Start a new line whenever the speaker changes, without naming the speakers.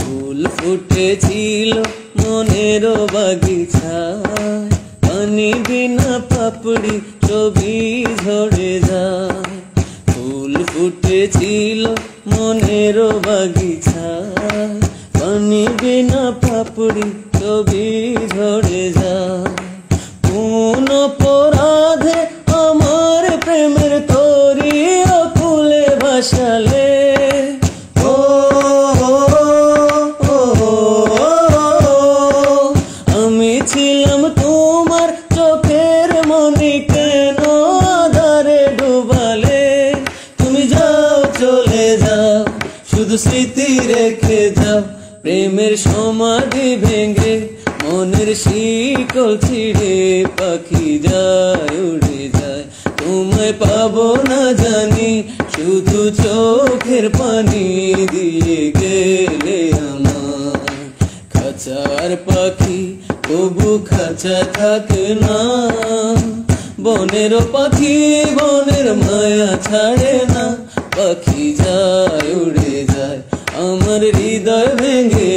ফুল ফুটেছিল মনের বাগিচায়, পানি বিনা পাপড়ি ছবি ঝরে যায়। ফুল ফুটেছিল মনের বাগিচায়, পানি বিনা পাপড়ি ছবি ঝরে যায়। কোন অপরাধে আমার প্রেমের তরি ফুলে ভাসালে, আমি ছিলাম তোমার চোখের মনি, কেন আধারে ডুবালে? তুমি যাও চলে যাও, শুধু স্মৃতি রেখে যাও। প্রেমের সমাধি ভেঙে মনের শিকল ছিঁড়ে পাখি যায় উড়ে যায়। তোমায় পাবো না জানি, শুধু চোখের পানি দিয়ে গেলে আমার। খাঁচার পাখি তবু খাঁচা থাকে না, বনের পাখি বনের মায়া ছাড়ে না। পাখি যায় উড়ে যায়, আমার হৃদয় ভেঙে